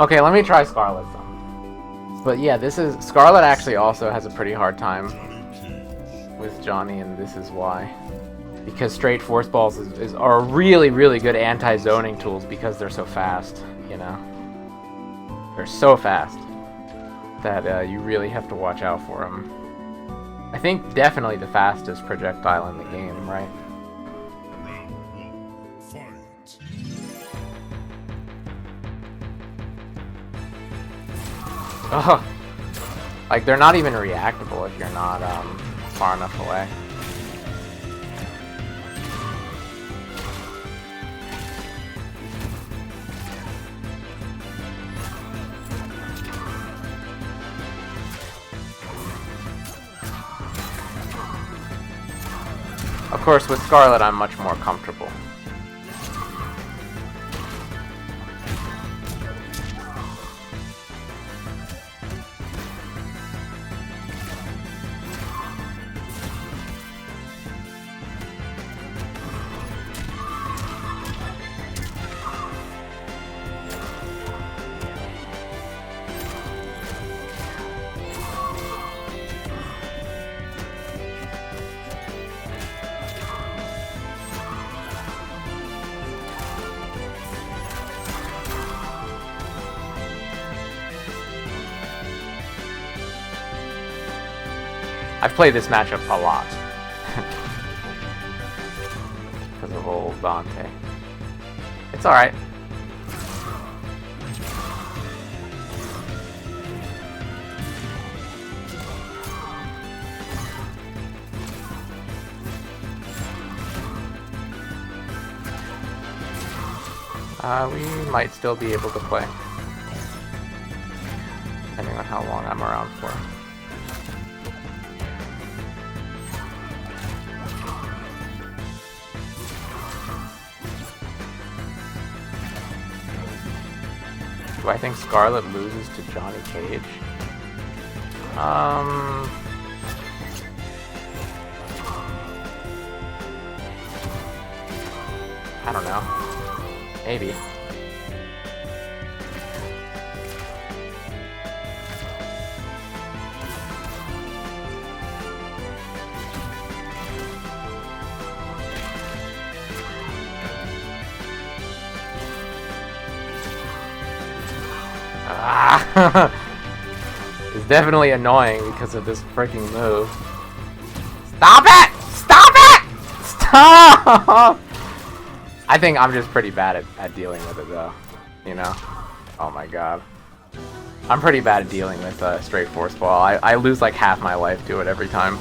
Okay, let me try Scarlet some. But yeah, this is Scarlet actually also has a pretty hard time with Johnny, and this is why. Because straight force balls are really, really good anti-zoning tools because they're so fast, you know? They're so fast that you really have to watch out for them. I think definitely the fastest projectile in the game, right? Ugh. Like, they're not even reactable if you're not far enough away. Of course, with Scarlet, I'm much more comfortable. I've played this matchup a lot. Because of old Dante. It's alright. We might still be able to play. Depending on how long I'm around for. Do I think Scarlet loses to Johnny Cage? I don't know. Maybe. It's definitely annoying because of this freaking move. Stop it! Stop it! Stop! I think I'm just pretty bad at dealing with it though. You know? Oh my god. I'm pretty bad at dealing with straight force ball. I lose like half my life to it every time.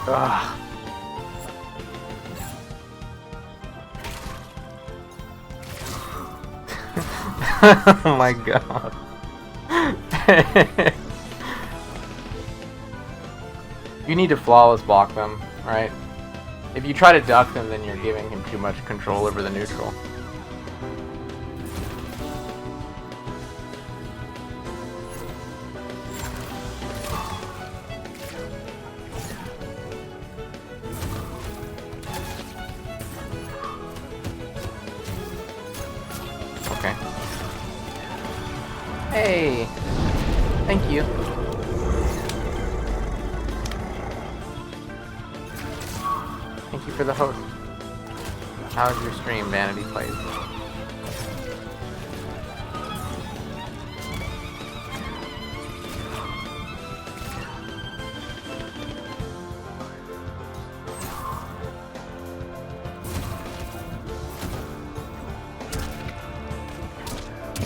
Ugh. Oh my god. You need to flawless block them, right? If you try to duck them, then you're giving him too much control over the neutral. Okay. Hey! Thank you. Thank you for the host. How's your stream, Vanity Plays?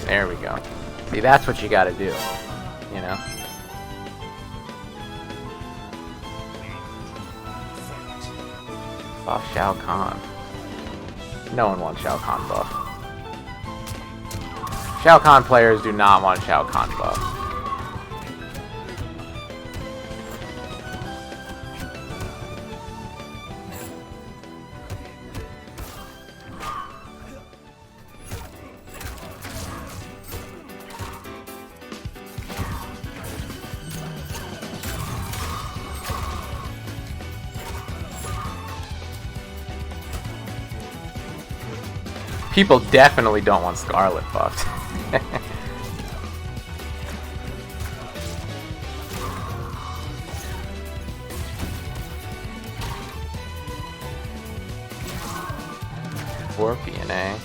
There we go. See, that's what you gotta do. You know? Buff Shao Kahn. No one wants Shao Kahn buff. Shao Kahn players do not want Shao Kahn buff. People definitely don't want Scarlet buffed. Scorpion, eh?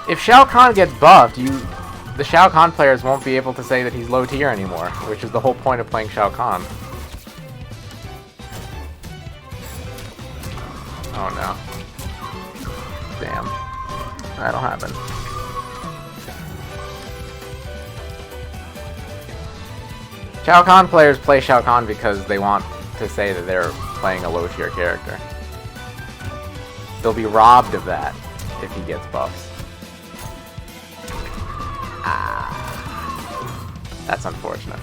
If Shao Kahn gets buffed, the Shao Kahn players won't be able to say that he's low tier anymore, which is the whole point of playing Shao Kahn. Oh no. Damn. That'll happen. Shao Kahn players play Shao Kahn because they want to say that they're playing a low tier character. They'll be robbed of that if he gets buffs. Ah. That's unfortunate.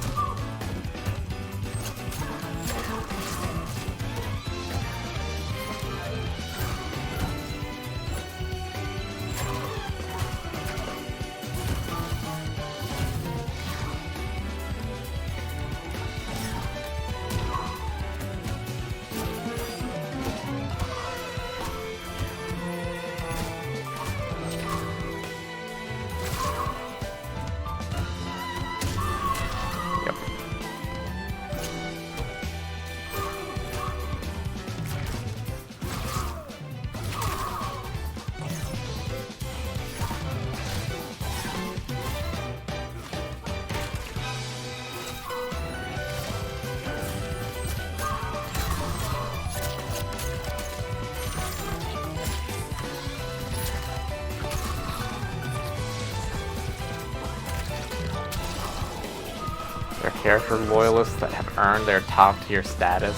Character loyalists that have earned their top tier status?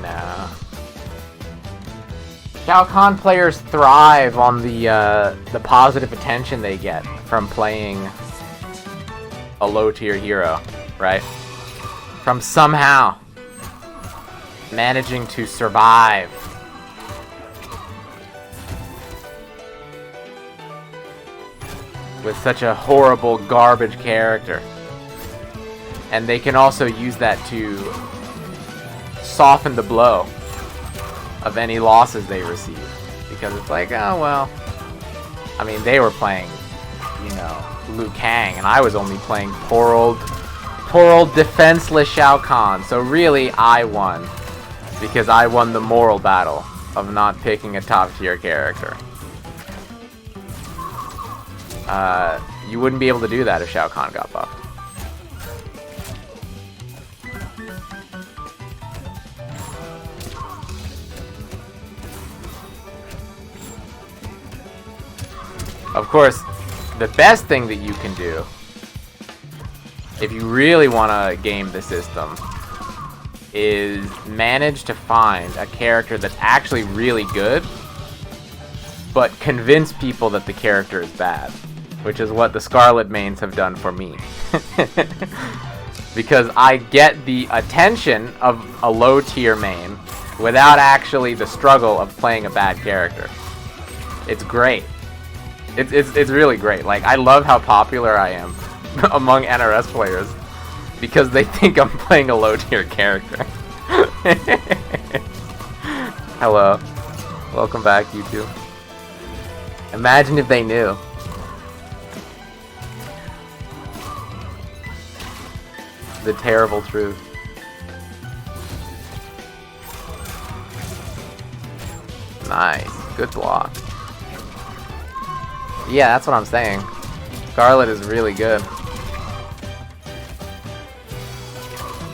Nah. Shao Kahn players thrive on the positive attention they get from playing a low tier hero, right? From somehow managing to survive. With such a horrible garbage character. And they can also use that to soften the blow of any losses they receive. Because it's like, oh well. I mean, they were playing, you know, Liu Kang, and I was only playing poor old defenseless Shao Kahn. So really, I won. Because I won the moral battle of not picking a top tier character. You wouldn't be able to do that if Shao Kahn got buffed. Of course, the best thing that you can do, if you really want to game the system, is manage to find a character that's actually really good, but convince people that the character is bad, which is what the Scarlet mains have done for me. Because I get the attention of a low tier main without actually the struggle of playing a bad character. It's great. It's really great. Like, I love how popular I am among NRS players because they think I'm playing a low tier character. Hello. Welcome back, YouTube. Imagine if they knew. The terrible truth. Nice. Good block. Yeah, that's what I'm saying. Scarlet is really good.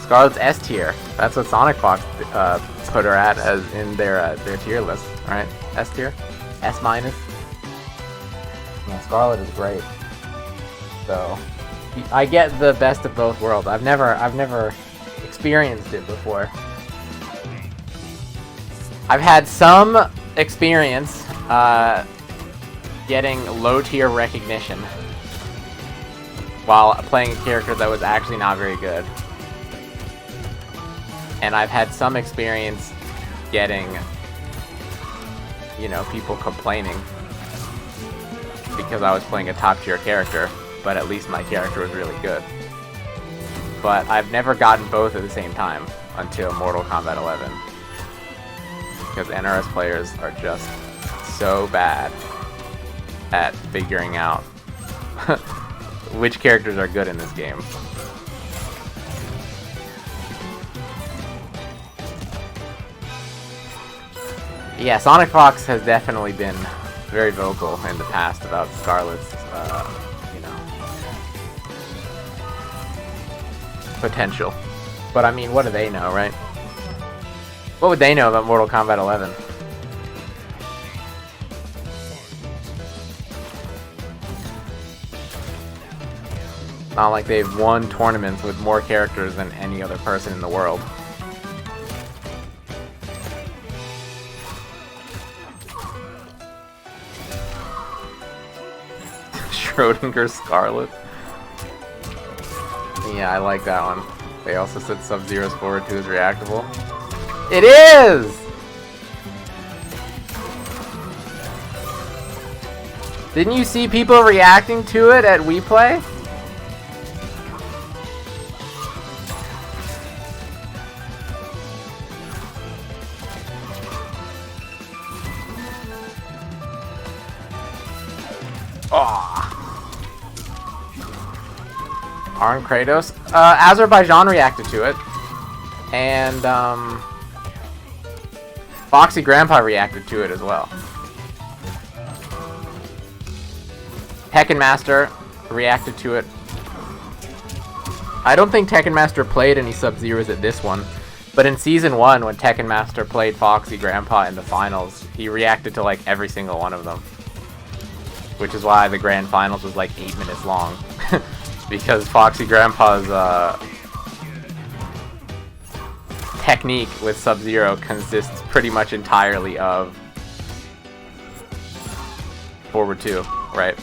Scarlet's S tier. That's what Sonic Fox put her at as in their tier list, right? S tier, S minus. Yeah, Scarlet is great. So I get the best of both worlds. I've never experienced it before. I've had some experience getting low tier recognition while playing a character that was actually not very good. And I've had some experience getting, you know, people complaining because I was playing a top tier character, but at least my character was really good. But I've never gotten both at the same time until Mortal Kombat 11. Because NRS players are just so bad at figuring out which characters are good in this game. Yeah, Sonic Fox has definitely been very vocal in the past about Scarlet's, you know, potential. But I mean, what do they know, right? What would they know about Mortal Kombat 11? Not like they've won tournaments with more characters than any other person in the world. Schrödinger Scarlet. Yeah, I like that one. They also said Sub-Zero's forward 2 is reactable. It is! Didn't you see people reacting to it at WePlay? Arn Kratos. Azerbaijan reacted to it. And, Foxy Grandpa reacted to it as well. Tekken Master reacted to it. I don't think Tekken Master played any Sub-Zeros at this one. But in Season 1, when Tekken Master played Foxy Grandpa in the finals, he reacted to, like, every single one of them. Which is why the Grand Finals was, like, 8 minutes long. Because Foxy Grandpa's technique with Sub-Zero consists pretty much entirely of forward 2, right?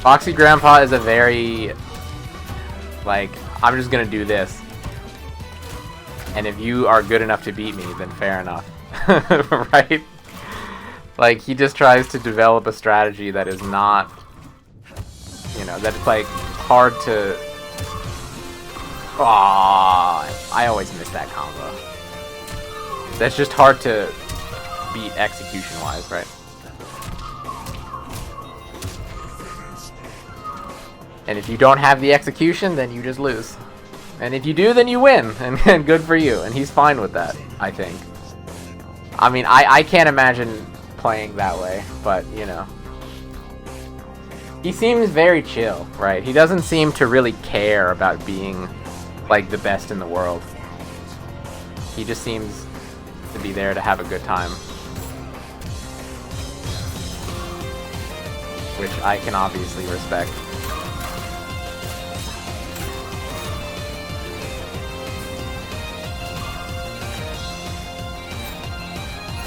Foxy Grandpa is a very, like, I'm just gonna do this. And if you are good enough to beat me, then fair enough. Right? Like, he just tries to develop a strategy that is not, you know, that's, like, hard to... Aww, I always miss that combo. That's just hard to beat execution-wise, right? And if you don't have the execution, then you just lose. And if you do, then you win, and good for you. And he's fine with that, I think. I mean, I can't imagine playing that way, but, you know. He seems very chill, right? He doesn't seem to really care about being, like, the best in the world. He just seems to be there to have a good time. Which I can obviously respect.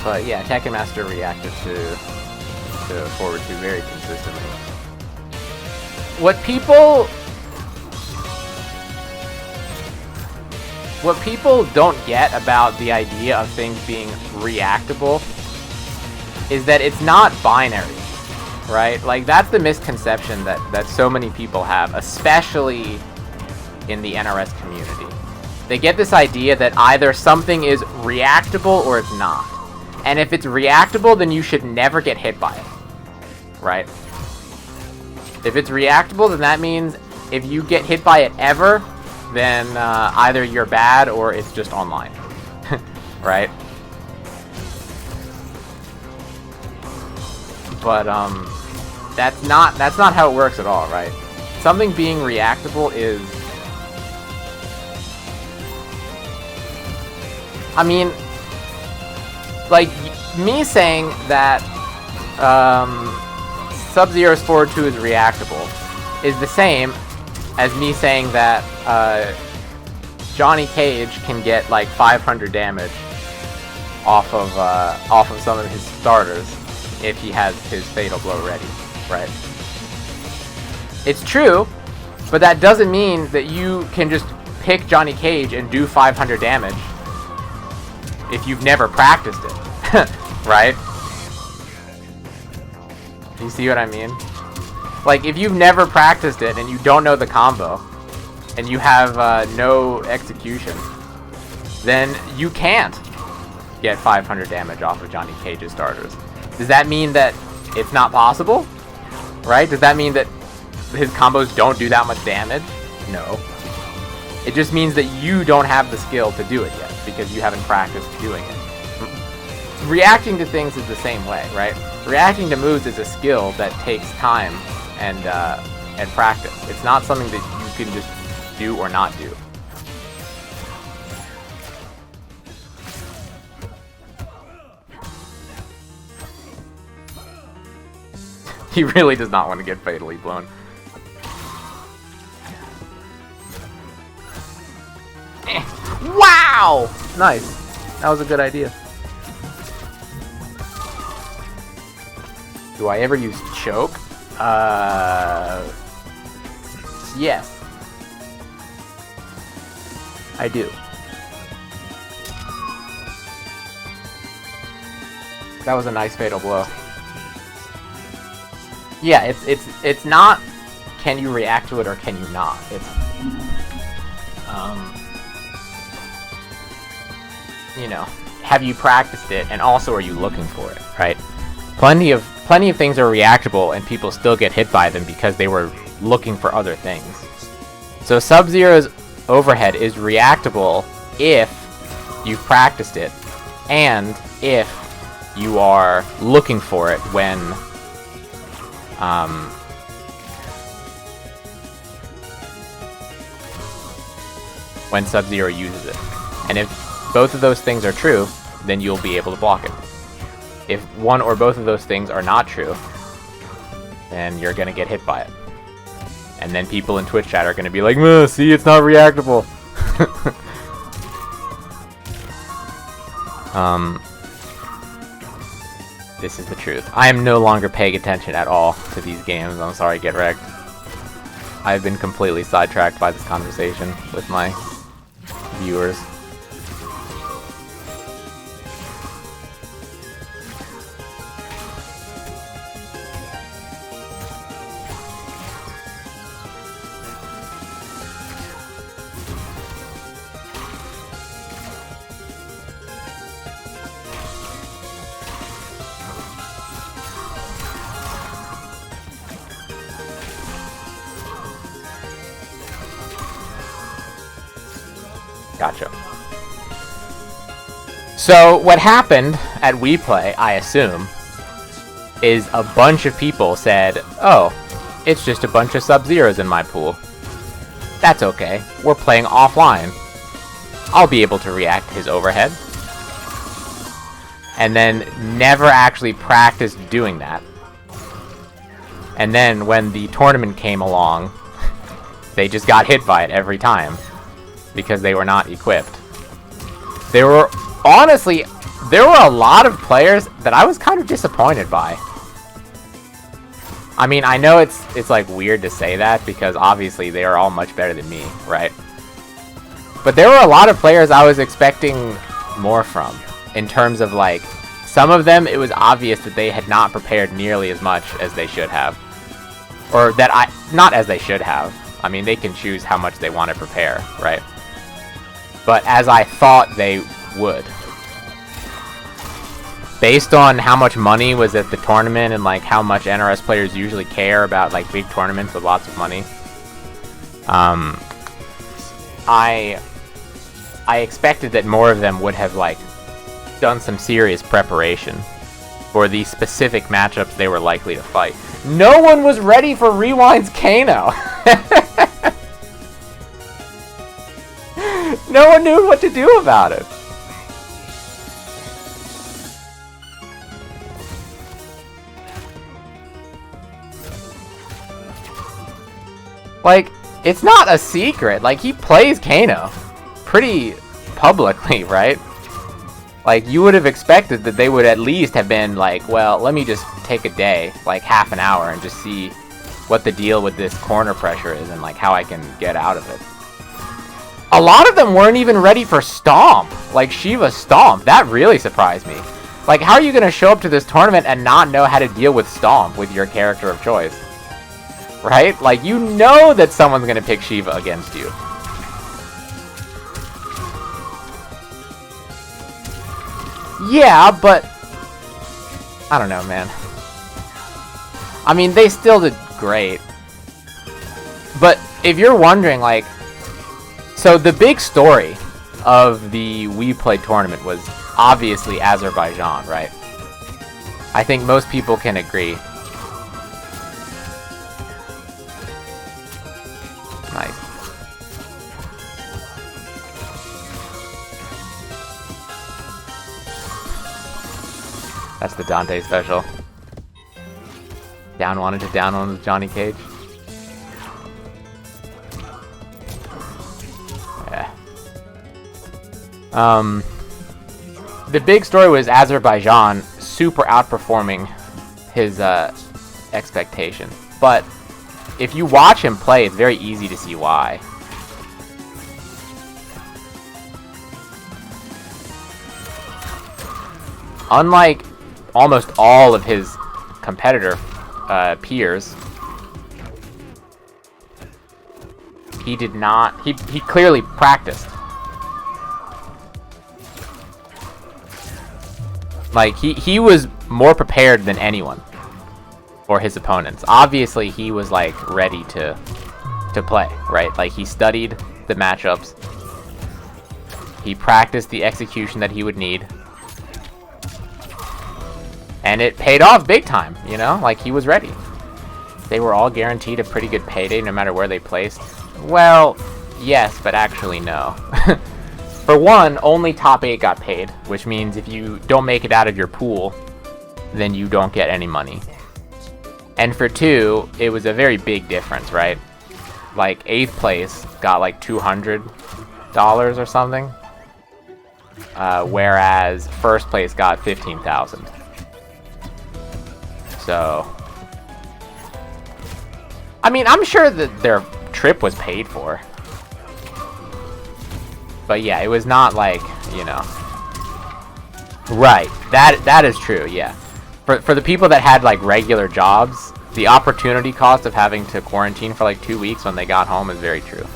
But yeah, Tekken Master reacted to forward 2 very consistently. What people don't get about the idea of things being reactable is that it's not binary, right? Like, that's the misconception that so many people have, especially in the NRS community. They get this idea that either something is reactable or it's not. And if it's reactable, then you should never get hit by it, right? If it's reactable, then that means if you get hit by it ever, then either you're bad or it's just online, right? But that's not how it works at all, right? something being reactable is... I mean, like, me saying that Sub-Zero's forward 2 is reactable is the same as me saying that Johnny Cage can get like 500 damage off of some of his starters if he has his Fatal Blow ready, right? It's true, but that doesn't mean that you can just pick Johnny Cage and do 500 damage if you've never practiced it, right? You see what I mean? Like, if you've never practiced it and you don't know the combo, and you have no execution, then you can't get 500 damage off of Johnny Cage's starters. Does that mean that it's not possible? Right? Does that mean that his combos don't do that much damage? No. It just means that you don't have the skill to do it yet, because you haven't practiced doing it. Reacting to things is the same way, right? Reacting to moves is a skill that takes time and practice. It's not something that you can just do or not do. He really does not want to get fatally blown. Wow! Nice. That was a good idea. Do I ever use choke? Yes. I do. That was a nice fatal blow. Yeah, it's not can you react to it or can you not. It's you know, have you practiced it, and also are you looking for it, right? Plenty of things are reactable and people still get hit by them because they were looking for other things. So Sub-Zero's overhead is reactable if you've practiced it and if you are looking for it when Sub-Zero uses it. And if both of those things are true, then you'll be able to block it. If one or both of those things are not true, then you're gonna get hit by it. And then people in Twitch chat are gonna be like, see, it's not reactable. This is the truth. I am no longer paying attention at all to these games. I'm sorry, Getreked. I've been completely sidetracked by this conversation with my viewers. Gotcha. So what happened at WePlay, I assume, is a bunch of people said, oh, it's just a bunch of Sub-Zeros in my pool. That's okay. We're playing offline. I'll be able to react to his overhead. And then never actually practiced doing that. And then when the tournament came along, they just got hit by it every time. Because they were not equipped. There were, honestly, there were a lot of players that I was kind of disappointed by. I mean, I know it's like weird to say that because obviously they are all much better than me, right? But there were a lot of players I was expecting more from. In terms of like, some of them it was obvious that they had not prepared nearly as much as they should have. Or that not as they should have. I mean, they can choose how much they want to prepare, right? But as I thought they would. Based on how much money was at the tournament and like how much NRS players usually care about like big tournaments with lots of money, I expected that more of them would have like done some serious preparation for the specific matchups they were likely to fight. No one was ready for Rewind's Kano! No one knew what to do about it. Like, it's not a secret. Like, he plays Kano pretty publicly, right? Like, you would have expected that they would at least have been like, well, let me just take a day, like half an hour, and just see what the deal with this corner pressure is and like how I can get out of it. A lot of them weren't even ready for Stomp, like Shiva Stomp. That really surprised me. Like, how are you going to show up to this tournament and not know how to deal with Stomp with your character of choice? Right? Like, you know that someone's going to pick Shiva against you. Yeah, but I don't know, man. I mean, they still did great. But if you're wondering, like, so the big story of the We Play tournament was obviously Azerbaijan, right? I think most people can agree. Nice. That's the Dante special. Down wanted to down one with Johnny Cage. Yeah. The big story was Azerbaijan super outperforming his expectation. But if you watch him play, it's very easy to see why. Unlike almost all of his competitor peers, he did not. He clearly practiced. Like, he was more prepared than anyone for his opponents. Obviously, he was like ready to play, right? Like, he studied the matchups. He practiced the execution that he would need. And it paid off big time, you know? Like, he was ready. They were all guaranteed a pretty good payday no matter where they placed. Well, yes, but actually no. For one, only top 8 got paid, which means if you don't make it out of your pool, then you don't get any money. And for 2, it was a very big difference, right? Like, 8th place got like $200 or something, whereas 1st place got $15,000. So, I mean, I'm sure that their trip was paid for. But yeah, it was not like, you know. Right, that is true, yeah. For the people that had like regular jobs, the opportunity cost of having to quarantine for like 2 weeks when they got home is very true.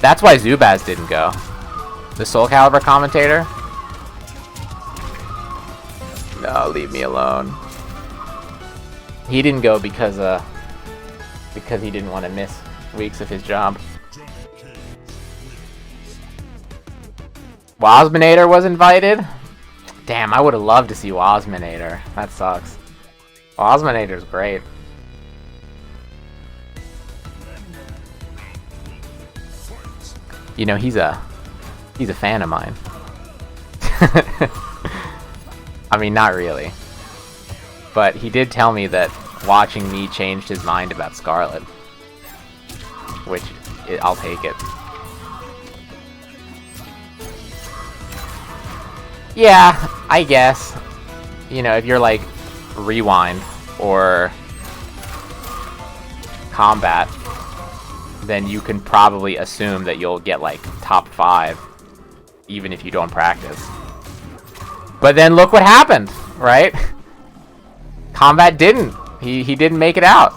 That's why Zubaz didn't go. The Soul Calibur commentator? No, leave me alone. He didn't go because he didn't want to miss weeks of his job. Wasminator was invited? Damn, I would have loved to see Wasminator. That sucks. Wasminator's great. You know, he's a fan of mine. I mean, not really. But he did tell me that watching me changed his mind about Scarlet. Which, I'll take it. Yeah, I guess. You know, if you're like Rewind or Combat, then you can probably assume that you'll get like top 5, even if you don't practice. But then look what happened, right? Combat didn't. He didn't make it out.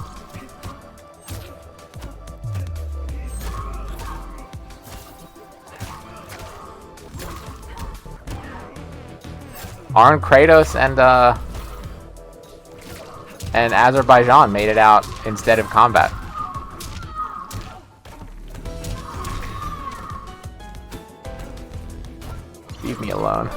Arn, Kratos, and Azerbaijan made it out instead of Combat. Leave me alone.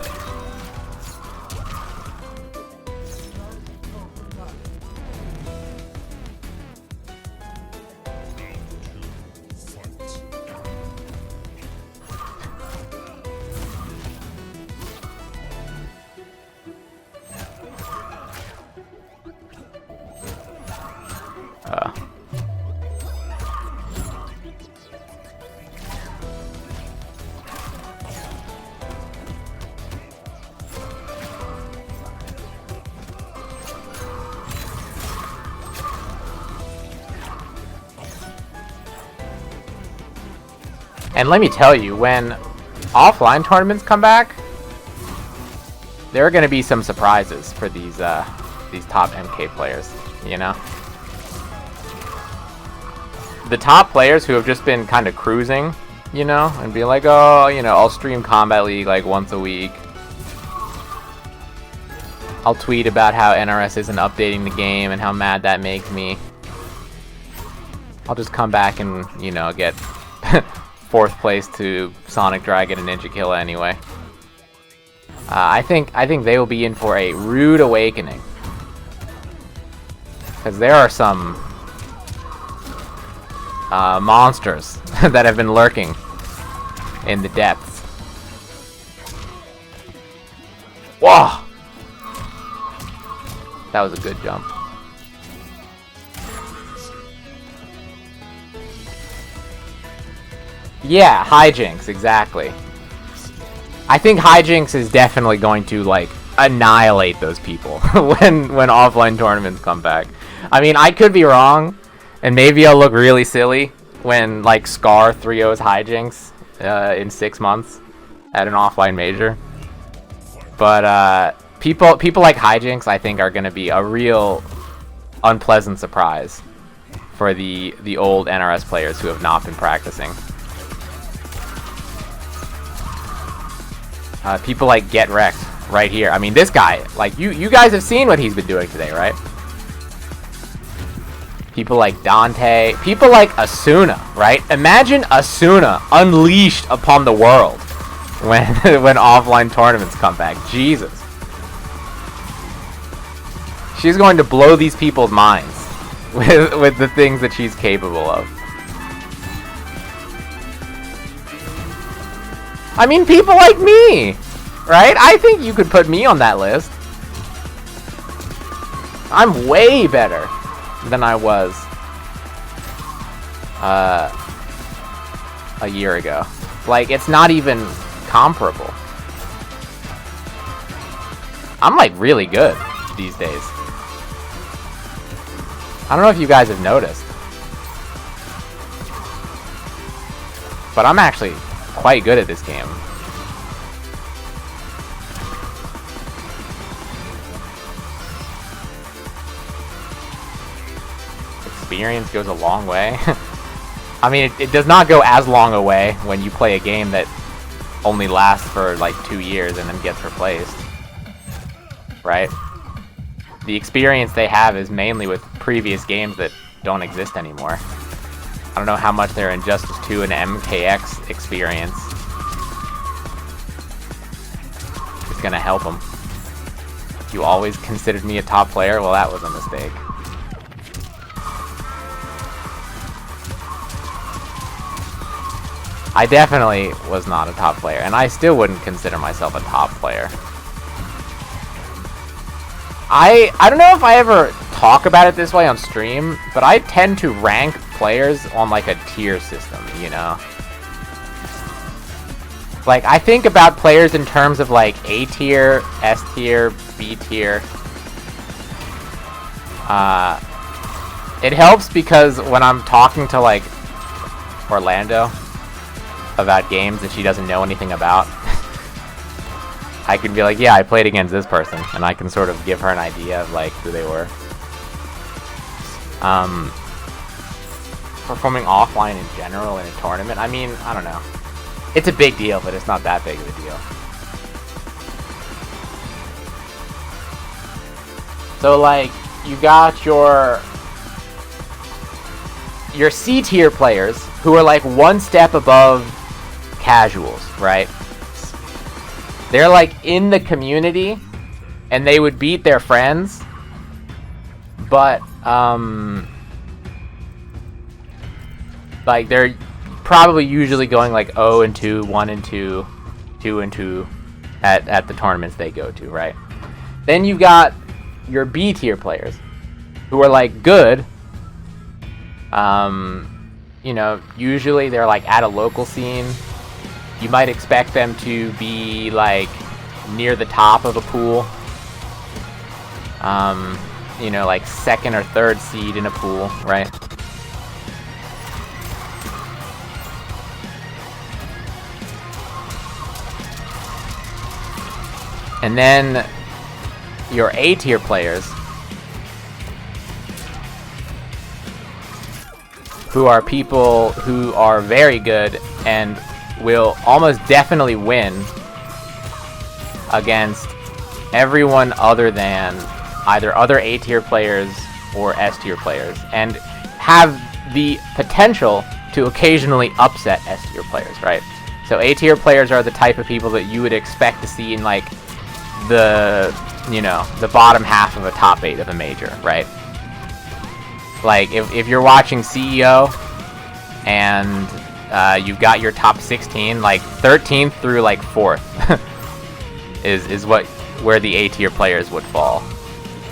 And let me tell you, when offline tournaments come back, there are going to be some surprises for these top MK players, you know? The top players who have just been kind of cruising, you know, and be like, oh, you know, I'll stream Combat League like once a week. I'll tweet about how NRS isn't updating the game and how mad that makes me. I'll just come back and, you know, get 4th place to Sonic Dragon and Ninja Kill anyway. I think they will be in for a rude awakening. Because there are some monsters that have been lurking in the depths. Whoa! That was a good jump. Yeah, hijinks, exactly. I think hijinks is definitely going to, like, annihilate those people when offline tournaments come back. I mean, I could be wrong, and maybe I'll look really silly when, like, Scar 3-0's hijinks in 6 months at an offline major. But people like hijinks, I think, are going to be a real unpleasant surprise for the old NRS players who have not been practicing. People like Getreked right here. I mean, this guy, like, you guys have seen what he's been doing today, right? People like Dante, people like Asuna, right? Imagine Asuna unleashed upon the world when when offline tournaments come back. Jesus. She's going to blow these people's minds with the things that she's capable of. I mean, people like me, right? I think you could put me on that list. I'm way better than I was a year ago. Like, it's not even comparable. I'm, like, really good these days. I don't know if you guys have noticed, but I'm actually quite good at this game. Experience goes a long way. I mean, it does not go as long a way when you play a game that only lasts for like 2 years and then gets replaced. Right? The experience they have is mainly with previous games that don't exist anymore. I don't know how much their Injustice 2 and MKX experience is gonna help them. You always considered me a top player? Well, that was a mistake. I definitely was not a top player, and I still wouldn't consider myself a top player. I don't know if I ever talk about it this way on stream, but I tend to rank players on like a tier system, you know? Like, I think about players in terms of like A tier, S tier, B tier. It helps because when I'm talking to like Orlando about games that she doesn't know anything about, I can be like, yeah, I played against this person, and I can sort of give her an idea of like who they were. Performing offline in general in a tournament, I mean, I don't know. It's a big deal, but it's not that big of a deal. So like, you got your C tier players who are like one step above casuals, right? They're like in the community and they would beat their friends, but like they're probably usually going like 0-2, 1-2, 2-2 at the tournaments they go to, right? Then you got your B tier players who are like good. You know, usually they're like at a local scene. You might expect them to be like near the top of a pool. You know, like 2nd or 3rd seed in a pool, right? And then your A tier players, who are people who are very good and will almost definitely win against everyone other than either other A tier players or S tier players, and have the potential to occasionally upset S tier players, right? So A tier players are the type of people that you would expect to see in like the, you know, the bottom half of a top 8 of a major, right? Like if you're watching CEO and you've got your top 16, like 13th through like 4th is where the A tier players would fall.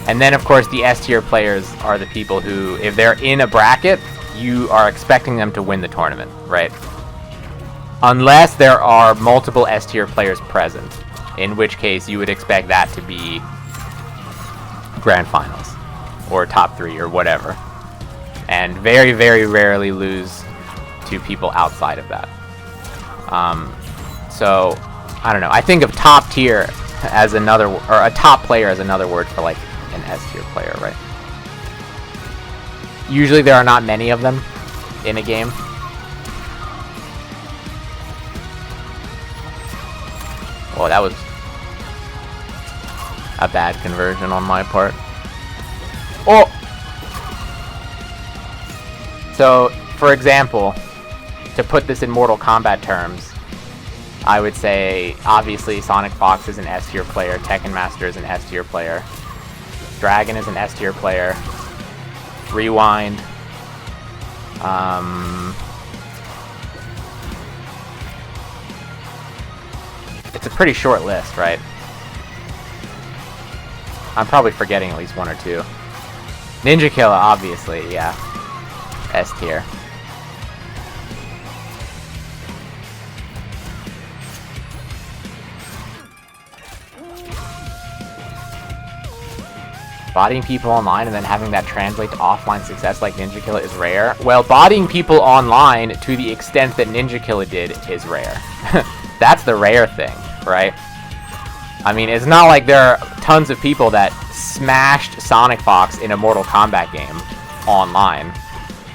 And then of course the S tier players are the people who, if they're in a bracket, you are expecting them to win the tournament, right? Unless there are multiple S tier players present, in which case you would expect that to be grand finals or top 3 or whatever, and very, very rarely lose to people outside of that. So I don't know, I think of top tier as another, or a top player as another word for like an S tier player, right? Usually there are not many of them in a game. Oh, that was a bad conversion on my part. Oh! So, for example, to put this in Mortal Kombat terms, I would say, obviously, Sonic Fox is an S tier player, Tekken Master is an S tier player, Dragon is an S tier player, Rewind, it's a pretty short list, right? I'm probably forgetting at least one or two. Ninja Killa, obviously, yeah. S tier. Bodying people online and then having that translate to offline success like Ninja Killa is rare. Well, bodying people online to the extent that Ninja Killa did is rare. That's the rare thing, right? I mean, it's not like there are tons of people that smashed Sonic Fox in a Mortal Kombat game online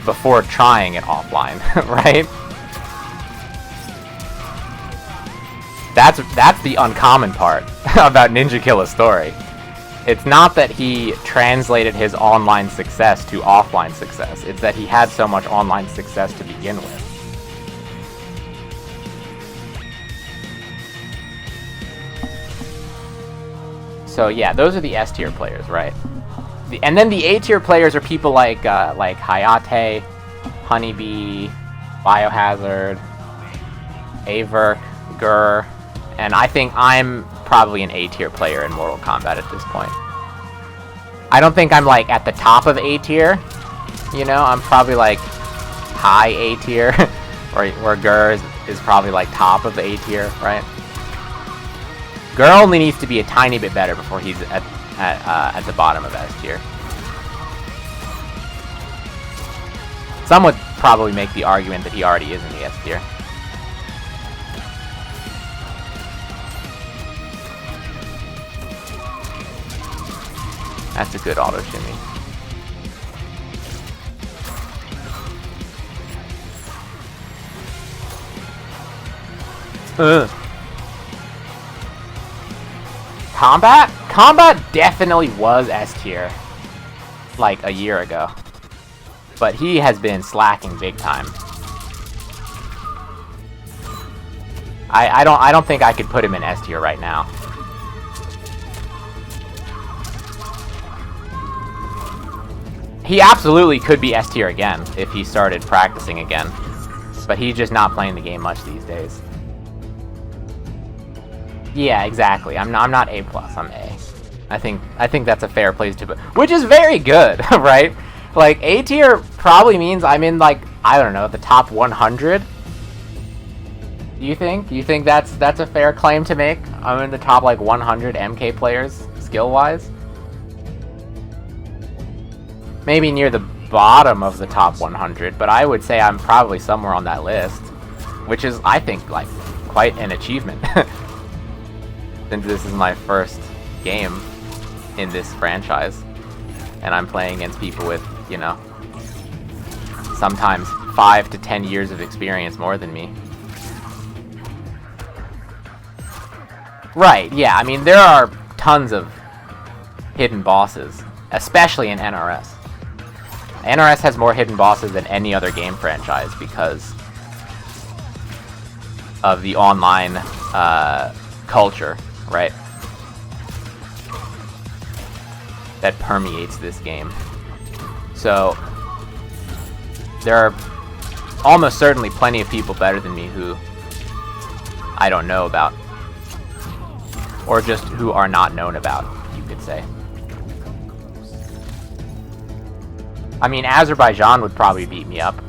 before trying it offline, right? That's the uncommon part about Ninja Killa's story. It's not that he translated his online success to offline success. It's that he had so much online success to begin with. So yeah, those are the S tier players, right? And then the A tier players are people like Hayate, Honeybee, Biohazard, Averk, Gur, and I think I'm probably an A tier player in Mortal Kombat at this point. I don't think I'm like at the top of A tier, you know, I'm probably like high A tier, where Gur is probably like top of the A tier, right? Gur only needs to be a tiny bit better before he's at the bottom of S tier. Some would probably make the argument that he already is in the S tier. That's a good auto shimmy. Combat definitely was S tier like a year ago, but he has been slacking big time. I don't think I could put him in S tier right now. He absolutely could be S tier again if he started practicing again, but he's just not playing the game much these days. Yeah, exactly. I'm not A+, I'm A. I think that's a fair place to put, which is very good, right? Like A tier probably means I'm in like, I don't know, the top 100. Do you think? Do you think that's a fair claim to make? I'm in the top like 100 MK players skill-wise. Maybe near the bottom of the top 100, but I would say I'm probably somewhere on that list, which is, I think, like quite an achievement. since this is my first game in this franchise, and I'm playing against people with, you know, sometimes 5 to 10 years of experience more than me. Right, yeah, I mean, there are tons of hidden bosses, especially in NRS. NRS has more hidden bosses than any other game franchise because of the online culture, right? That permeates this game. So there are almost certainly plenty of people better than me who I don't know about, or just who are not known about, you could say. I mean, Azerbaijan would probably beat me up,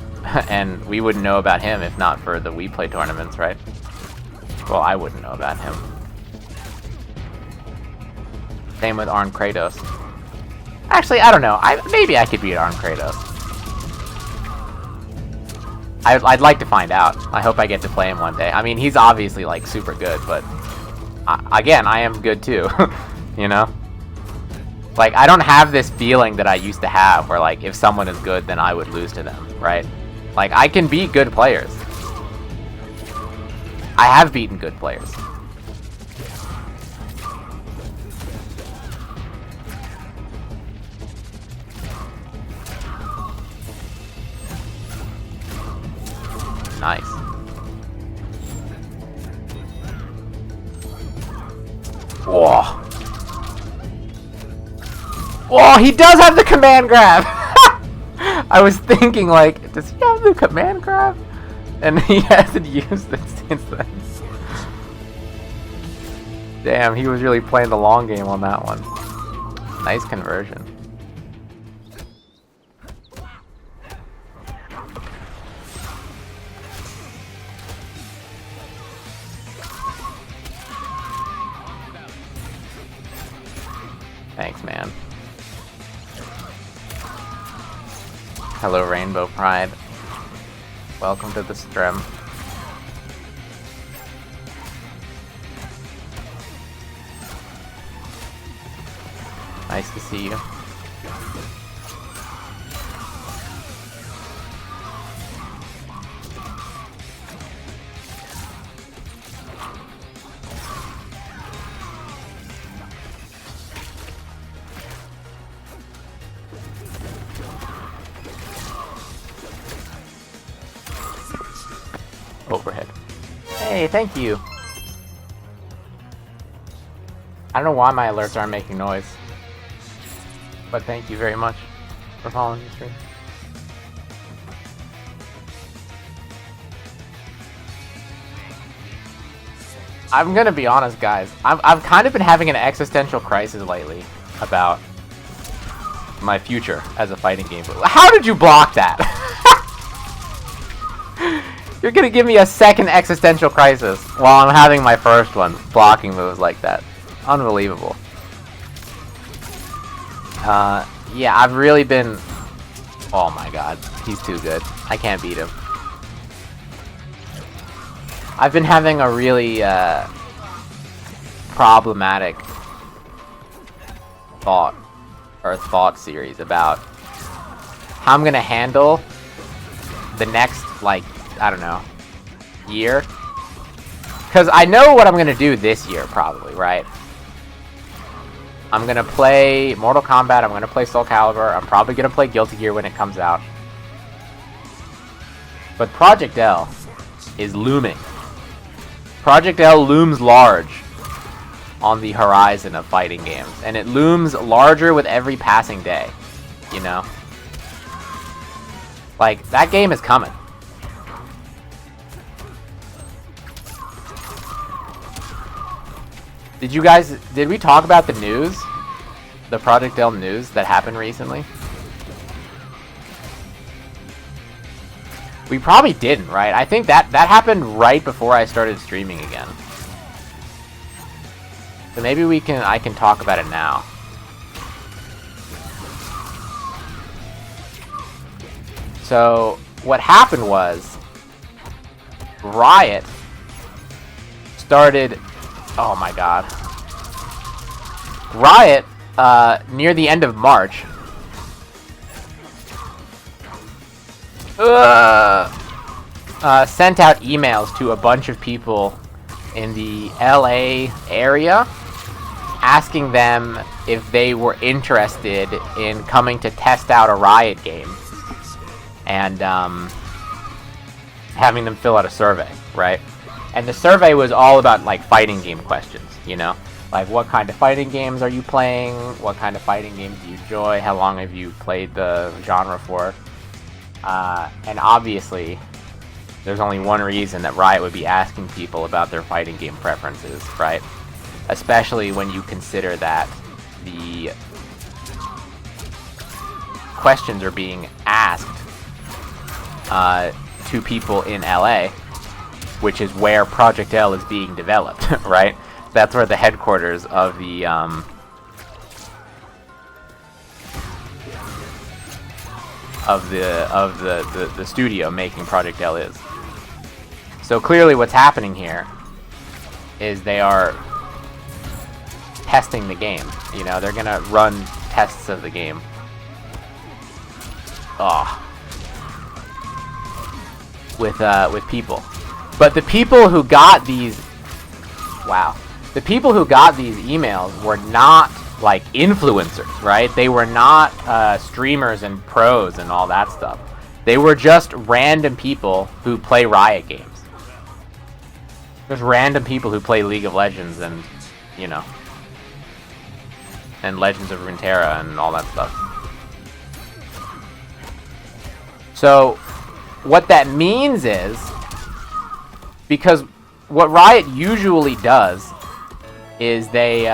and we wouldn't know about him if not for the We Play tournaments, right? Well, I wouldn't know about him. Same with Arn Kratos. Actually, I don't know. Maybe I could beat Arn Kratos. I'd like to find out. I hope I get to play him one day. I mean, he's obviously, like, super good, but again, I am good too, you know? Like, I don't have this feeling that I used to have where, like, if someone is good, then I would lose to them, right? Like, I can beat good players. I have beaten good players. Nice. Whoa. Whoa, he does have the command grab! I was thinking, like, does he have the command grab? And he hasn't used it since then. Damn, he was really playing the long game on that one. Nice conversion. Thanks, man. Hello, Rainbow Pride. Welcome to the stream. Nice to see you. Overhead. Hey, thank you. I don't know why my alerts aren't making noise, but thank you very much for following the stream. I'm gonna be honest, guys. I've kind of been having an existential crisis lately about my future as a fighting game. How did you block that? You're gonna give me a second existential crisis while I'm having my first one, blocking moves like that. Unbelievable. Yeah, I've really been... Oh my god, he's too good. I can't beat him. I've been having a really, problematic thought series about how I'm gonna handle the next, like, I don't know, year. Because I know what I'm going to do this year, probably, right? I'm going to play Mortal Kombat, I'm going to play Soul Calibur, I'm probably going to play Guilty Gear when it comes out. But Project L is looming. Project L looms large on the horizon of fighting games. And it looms larger with every passing day, you know? Like, that game is coming. Did we talk about the news? The Project L news that happened recently? We probably didn't, right? I think that happened right before I started streaming again. So maybe I can talk about it now. So what happened was Riot started... Oh my god. Riot, near the end of March, sent out emails to a bunch of people in the LA area asking them if they were interested in coming to test out a Riot game and having them fill out a survey, right? And the survey was all about like fighting game questions, you know? Like, what kind of fighting games are you playing? What kind of fighting games do you enjoy? How long have you played the genre for? And obviously, there's only one reason that Riot would be asking people about their fighting game preferences, right? Especially when you consider that the questions are being asked to people in LA, which is where Project L is being developed, right? That's where the headquarters of the studio making Project L is. So clearly what's happening here is they are testing the game. You know, they're gonna run tests of the game. With people. But the people who got these the people who got these emails were not like influencers, right? They were not streamers and pros and all that stuff. They were just random people who play Riot games. Just random people who play League of Legends and, you know, and Legends of Runeterra and all that stuff. So, what that means is, because what Riot usually does is they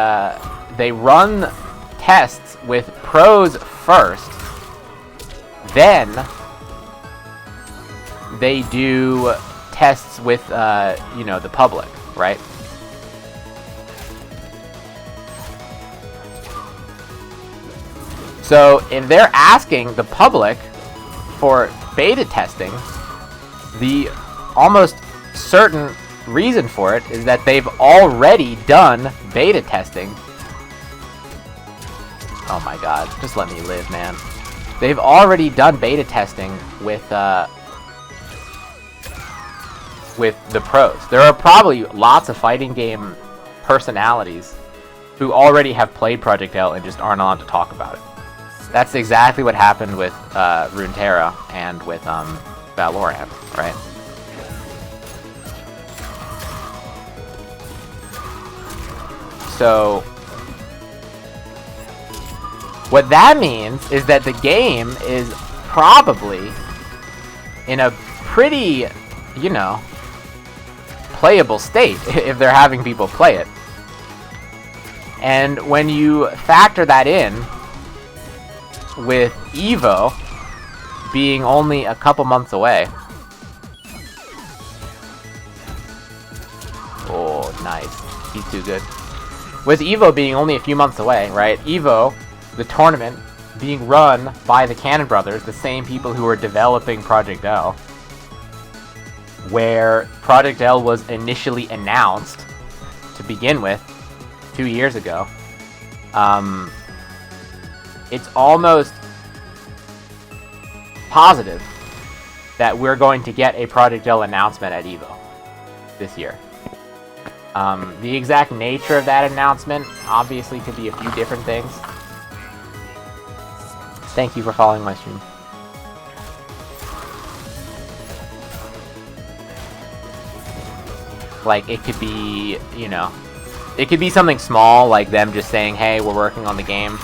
run tests with pros first, then they do tests with, you know, the public, right? So if they're asking the public for beta testing, the almost certain reason for it is that they've already done beta testing. Oh my god, just let me live, man. They've already done beta testing with the pros. There are probably lots of fighting game personalities who already have played Project L and just aren't allowed to talk about it. That's exactly what happened with Runeterra and with Valorant, right? So what that means is that the game is probably in a pretty, you know, playable state if they're having people play it. And when you factor that in with Evo being only a couple months away. Oh, nice. He's too good. With Evo being only a few months away, right? Evo, the tournament, being run by the Cannon Brothers, the same people who are developing Project L, where Project L was initially announced to begin with 2 years ago. It's almost positive that we're going to get a Project L announcement at Evo this year. The exact nature of that announcement obviously could be a few different things. Thank you for following my stream. Like, it could be, you know, it could be something small, like them just saying, hey, we're working on the game.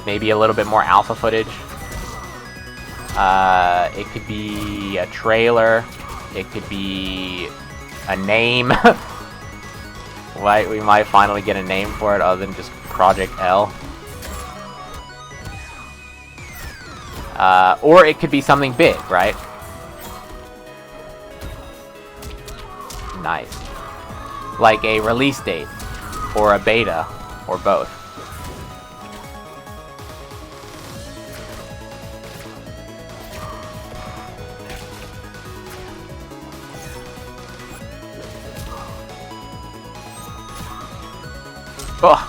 Maybe a little bit more alpha footage. It could be a trailer. It could be a name. Right, we might finally get a name for it other than just Project L. Or it could be something big, right? Nice. Like a release date, or a beta, or both. Oh.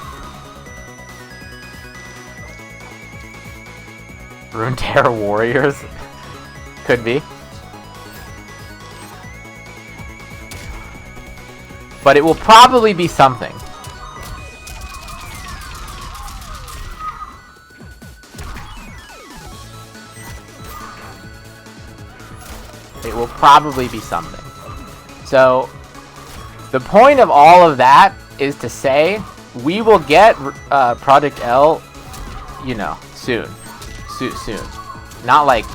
Runeterra Warriors? Could be. But it will probably be something. It will probably be something. So, the point of all of that is to say, we will get Project L, you know, soon. Soon. Not like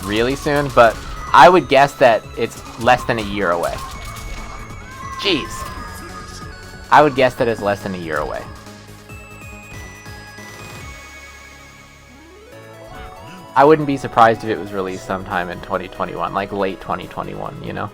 really soon, but I would guess that it's less than a year away. Jeez. I would guess that it's less than a year away. I wouldn't be surprised if it was released sometime in 2021, like late 2021, you know?